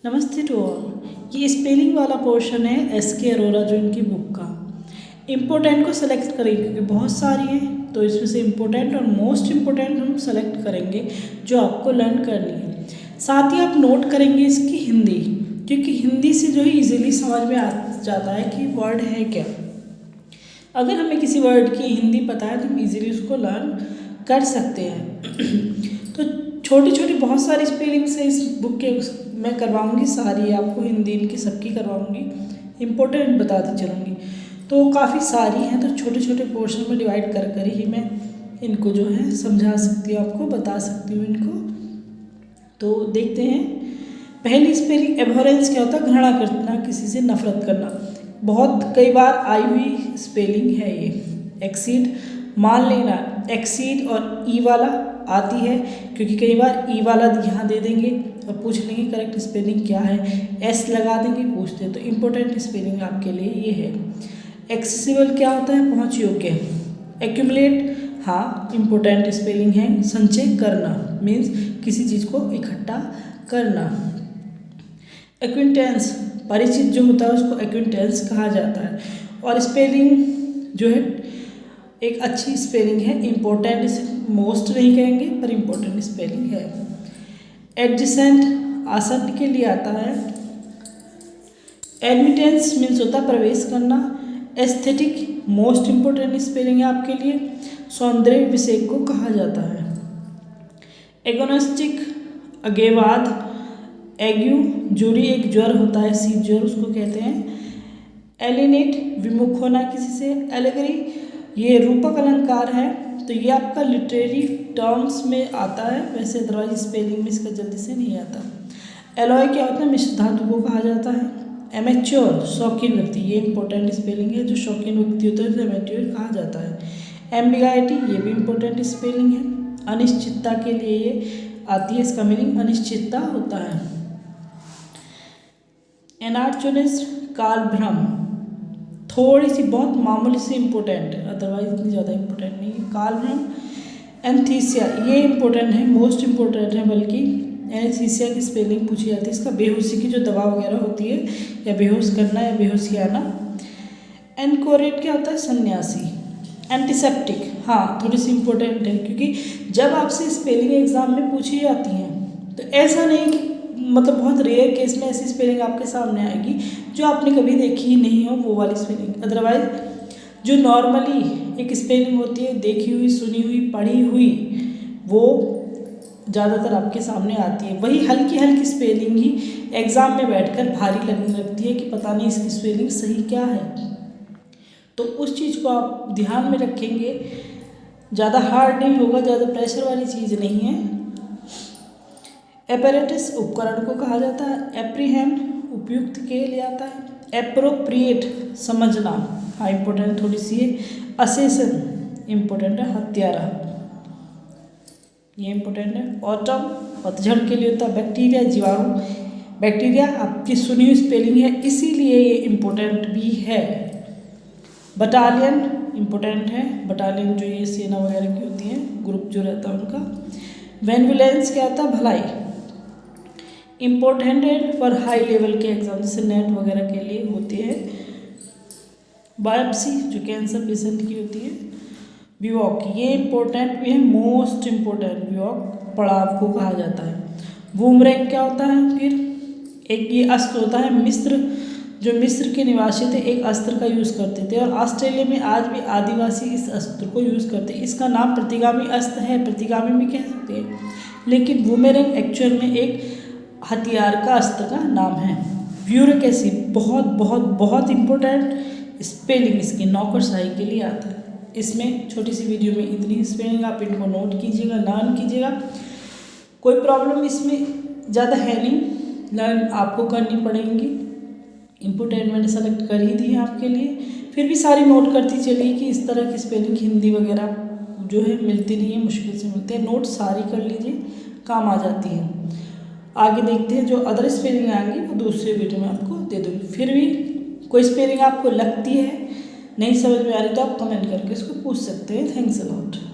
नमस्ते to all. ये spelling वाला पोर्शन है एस.के. अरोरा जो इनकी बुक का। इम्पोर्टेंट को सेलेक्ट करेंगे क्योंकि बहुत सारी है, तो इसमें से इम्पोर्टेंट और मोस्ट इम्पोर्टेंट हम सेलेक्ट करेंगे जो आपको लर्न करनी है। साथ ही आप नोट करेंगे इसकी हिंदी, क्योंकि हिंदी से जो है इजीली समझ में आ जाता है कि वर्ड है क्या। अगर हमें किसी वर्ड की हिंदी पता है तो हम इजीली उसको लर्न कर सकते हैं। तो छोटी छोटी बहुत सारी स्पेलिंग्स है इस बुक के, मैं करवाऊंगी सारी आपको, हिंदी इनकी सबकी करवाऊंगी, इम्पोर्टेंट बताती चलूँगी। तो काफ़ी सारी हैं, तो छोटे छोटे पोर्शन में डिवाइड कर कर ही मैं इनको जो है समझा सकती हूँ, आपको बता सकती हूँ इनको। तो देखते हैं। पहली स्पेलिंग एबहरेंस क्या होता है? घृणा करना, किसी से नफरत करना। बहुत कई बार आई हुई स्पेलिंग है ये। एक्सीड मान लेना, एक्सीड और ई वाला आती है, क्योंकि कई बार ई वाला यहाँ दे देंगे और पूछ लेंगे करेक्ट स्पेलिंग क्या है, एस लगा देंगे पूछते हैं। तो इम्पोर्टेंट स्पेलिंग आपके लिए ये है। एक्सेसिबल क्या होता है? पहुँच योग्य। एक्यूमुलेट, हाँ इम्पोर्टेंट स्पेलिंग है। संचय करना मीन्स किसी चीज़ को इकट्ठा करना। एक्विंटेंस, परिचित जो होता है उसको एक्विंटेंस कहा जाता है। और स्पेलिंग जो है एक अच्छी स्पेलिंग है, इम्पोर्टेंट, मोस्ट नहीं कहेंगे पर इम्पोर्टेंट स्पेलिंग है। एडजेसेंट आसन्न के लिए आता है। एडमिटेंस मीन्स होता है प्रवेश करना। एस्थेटिक मोस्ट इम्पोर्टेंट स्पेलिंग है आपके लिए। सौंदर्य विषय को कहा जाता है। एगोनिस्टिक अगेवाद, एग्यू जोड़ी एक ज्वर होता है, शीत ज्वर उसको कहते हैं। एलिनेट विमुख होना किसी से। एलेगरी ये रूपक अलंकार है, तो ये आपका लिटरेरी टर्म्स में आता है, वैसे अदरवाइज स्पेलिंग में इसका जल्दी से नहीं आता। एलॉय क्या होता है? मिश्र धातु को कहा जाता है। एमेच्योर शौकीन व्यक्ति, ये इंपॉर्टेंट स्पेलिंग है, जो शौकीन व्यक्ति होता है उसे एमेच्योर कहा जाता है। एम्बिगाइटी ये भी इंपॉर्टेंट स्पेलिंग है। अनिश्चितता के लिए ये आती है, इसका मीनिंग अनिश्चितता होता है। एनार्चोनिस्ट कालभ्रम, थोड़ी सी बहुत मामूली सी इम्पोर्टेंट है, अदरवाइज इतनी ज़्यादा इम्पोर्टेंट नहीं है। कालभ्रम। एंथीसिया ये इम्पोर्टेंट है, मोस्ट इम्पोर्टेंट है, बल्कि एनेस्थीसिया की स्पेलिंग पूछी जाती है। इसका बेहोशी की जो दवा वगैरह होती है, या बेहोश करना या बेहोशी आना। एनकोरेट क्या होता है? सन्यासी। एंटीसेप्टिक, हाँ थोड़ी सी इम्पोर्टेंट है, क्योंकि जब आपसे स्पेलिंग एग्जाम में पूछी जाती हैं तो ऐसा नहीं कि मतलब बहुत रेयर केस में ऐसी स्पेलिंग आपके सामने आएगी जो आपने कभी देखी ही नहीं हो, वो वाली स्पेलिंग। अदरवाइज जो नॉर्मली एक स्पेलिंग होती है, देखी हुई, सुनी हुई, पढ़ी हुई, वो ज़्यादातर आपके सामने आती है। वही हल्की हल्की स्पेलिंग ही एग्ज़ाम में बैठकर भारी लगने लगती है कि पता नहीं इसकी स्पेलिंग सही क्या है। तो उस चीज़ को आप ध्यान में रखेंगे, ज़्यादा हार्ड नहीं होगा, ज़्यादा प्रेशर वाली चीज़ नहीं है। एपैरेटस उपकरण को कहा जाता है। एप्रीहेंड उपयुक्त के लिए आता है। एप्रोप्रिएट समझना, हाँ इम्पोर्टेंट थोड़ी सी है। असेसन इम्पोर्टेंट है, हत्यारा ये इम्पोर्टेंट है। ऑटम पतझड़ के लिए होता है। बैक्टीरिया जीवाणु, बैक्टीरिया आपकी सुनी हुई स्पेलिंग है, इसीलिए ये इम्पोर्टेंट भी है। बटालियन इम्पोर्टेंट है, बटालियन जो ये सेना वगैरह की होती है, ग्रुप जो रहता है उनका। बेनवुलेंस क्या होता है? भलाई। इम्पोर्टेंट है फॉर हाई लेवल के एग्जाम, जैसे नेट वगैरह के लिए होती है। बायोप्सी जो कैंसर पेशेंट की होती है। विवॉक ये इम्पोर्टेंट भी है, मोस्ट इम्पोर्टेंट विवॉक पड़ाव को कहा जाता है। बूमरैंग क्या होता है? फिर एक ये अस्त्र होता है। मिस्र जो मिस्र के निवासी थे एक अस्त्र का यूज़ करते थे, और ऑस्ट्रेलिया में आज भी आदिवासी इस अस्त्र को यूज़ करते हैं। इसका नाम प्रतिगामी अस्त्र है, प्रतिगामी भी कह सकते हैं, लेकिन बूमेरैंग एक्चुअल में एक हथियार का अस्त्र का नाम है। ब्यूरोक्रेसी बहुत बहुत बहुत इम्पोर्टेंट स्पेलिंग इसकी नौकरशाही के लिए आता है। इसमें छोटी सी वीडियो में इतनी स्पेलिंग, आप इनको नोट कीजिएगा, लर्न कीजिएगा। कोई प्रॉब्लम इसमें ज़्यादा है नहीं, लर्न आपको करनी पड़ेंगी। इम्पोर्टेंट मैंने सेलेक्ट कर ही दी है आपके लिए, फिर भी सारी नोट करती चलिए कि इस तरह की स्पेलिंग हिंदी वगैरह जो है मिलती नहीं है, मुश्किल से मिलती है। नोट सारी कर लीजिए, काम आ जाती है। आगे देखते हैं, जो अदर स्पेलिंग आएंगी वो दूसरे वीडियो में आपको दे दूँगी। फिर भी कोई स्पेलिंग आपको लगती है नहीं समझ में आ रही तो आप कमेंट करके इसको पूछ सकते हैं। Thanks a lot.